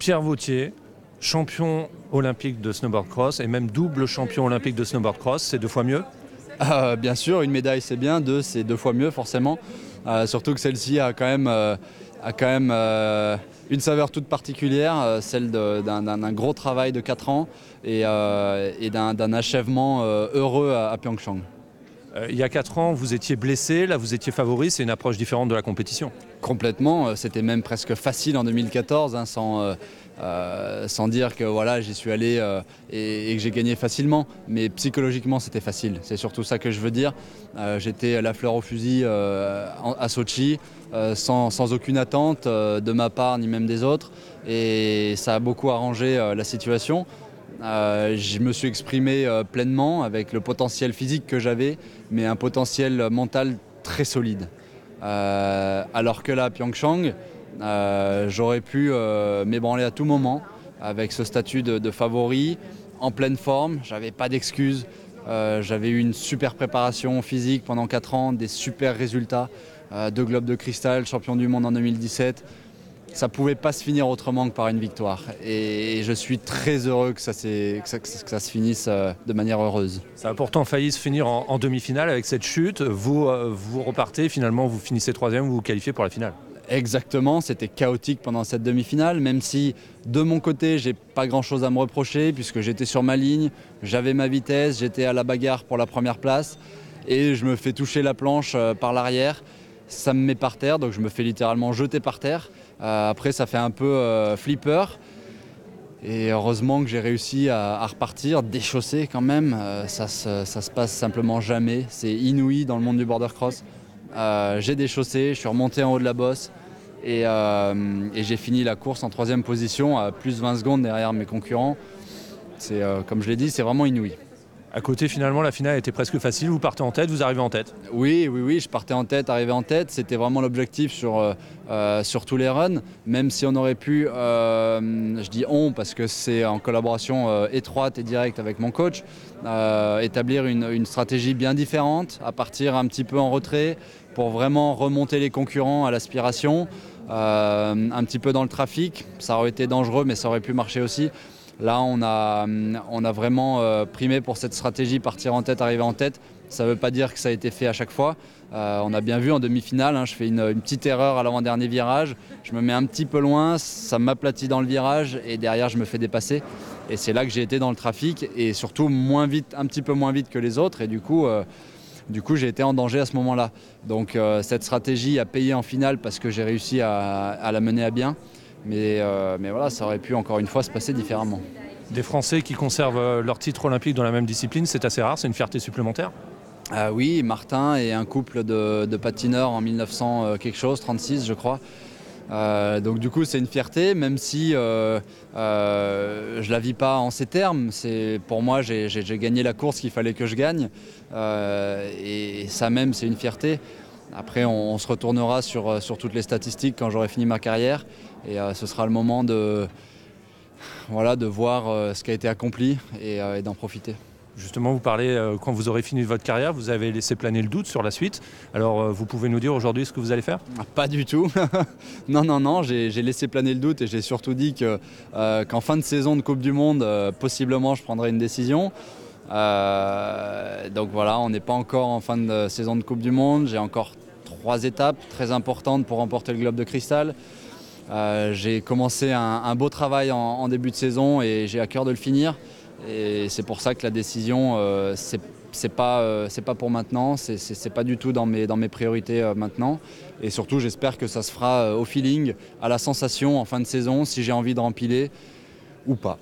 Pierre Vautier, champion olympique de snowboard cross et même double champion olympique de snowboard cross, c'est 2 fois mieux? Bien sûr, une médaille c'est bien, 2 c'est 2 fois mieux forcément. Surtout que celle-ci a quand même une saveur toute particulière, celle d'un gros travail de 4 ans et d'un achèvement heureux à Pyeongchang. Il y a 4 ans, vous étiez blessé, là vous étiez favori, c'est une approche différente de la compétition. Complètement, c'était même presque facile en 2014, hein, sans dire que voilà, j'y suis allé et que j'ai gagné facilement. Mais psychologiquement, c'était facile. C'est surtout ça que je veux dire. J'étais la fleur au fusil à Sochi, sans aucune attente de ma part ni même des autres. Et ça a beaucoup arrangé la situation. Je me suis exprimé pleinement avec le potentiel physique que j'avais, mais un potentiel mental très solide. Alors que là, à Pyeongchang, j'aurais pu m'ébranler à tout moment avec ce statut de favori, en pleine forme, j'avais pas d'excuses. J'avais eu une super préparation physique pendant 4 ans, des super résultats, 2 globes de cristal, champion du monde en 2017. Ça ne pouvait pas se finir autrement que par une victoire. Et je suis très heureux que ça se finisse de manière heureuse. Ça a pourtant failli se finir en demi-finale avec cette chute. Vous repartez, finalement vous finissez 3e, vous vous qualifiez pour la finale. Exactement, c'était chaotique pendant cette demi-finale, même si de mon côté, j'ai pas grand-chose à me reprocher puisque j'étais sur ma ligne, j'avais ma vitesse, j'étais à la bagarre pour la première place et je me fais toucher la planche par l'arrière. Ça me met par terre, donc je me fais littéralement jeter par terre. Après, ça fait un peu flipper. Et heureusement que j'ai réussi à repartir, déchaussé quand même. Ça se passe simplement jamais. C'est inouï dans le monde du border cross. J'ai déchaussé, je suis remonté en haut de la bosse et j'ai fini la course en 3e position à plus 20 secondes derrière mes concurrents. Comme je l'ai dit, c'est vraiment inouï. À côté, finalement, la finale était presque facile. Vous partez en tête, vous arrivez en tête. Oui, je partais en tête, arrivé en tête. C'était vraiment l'objectif sur tous les runs. Même si on aurait pu, je dis on parce que c'est en collaboration étroite et directe avec mon coach, établir une stratégie bien différente, à partir un petit peu en retrait pour vraiment remonter les concurrents à l'aspiration, un petit peu dans le trafic. Ça aurait été dangereux, mais ça aurait pu marcher aussi. Là, on a vraiment primé pour cette stratégie, partir en tête, arriver en tête. Ça ne veut pas dire que ça a été fait à chaque fois. On a bien vu en demi-finale, je fais une petite erreur à l'avant-dernier virage. Je me mets un petit peu loin, ça m'aplatit dans le virage et derrière, je me fais dépasser. Et c'est là que j'ai été dans le trafic et surtout un petit peu moins vite que les autres. Et du coup, j'ai été en danger à ce moment-là. Donc cette stratégie a payé en finale parce que j'ai réussi à la mener à bien. Mais voilà, ça aurait pu encore une fois se passer différemment. Des Français qui conservent leur titre olympique dans la même discipline, c'est assez rare, c'est une fierté supplémentaire. Oui, Martin et un couple de patineurs en 1900 quelque chose, 36 je crois. Donc du coup c'est une fierté, même si je la vis pas en ces termes. Pour moi j'ai gagné la course qu'il fallait que je gagne et ça même c'est une fierté. Après on se retournera sur toutes les statistiques quand j'aurai fini ma carrière et ce sera le moment de voir ce qui a été accompli et d'en profiter. Justement, vous parlez, quand vous aurez fini votre carrière, vous avez laissé planer le doute sur la suite. Alors, vous pouvez nous dire aujourd'hui ce que vous allez faire ? Pas du tout. Non, j'ai laissé planer le doute et j'ai surtout dit qu'en fin de saison de Coupe du Monde, possiblement, je prendrai une décision. Donc voilà, on n'est pas encore en fin de saison de Coupe du Monde. J'ai encore 3 étapes très importantes pour remporter le globe de cristal. J'ai commencé un beau travail en début de saison et j'ai à cœur de le finir. Et c'est pour ça que la décision, c'est pas pour maintenant, c'est pas du tout dans mes priorités maintenant. Et surtout, j'espère que ça se fera au feeling, à la sensation en fin de saison, si j'ai envie de rempiler ou pas.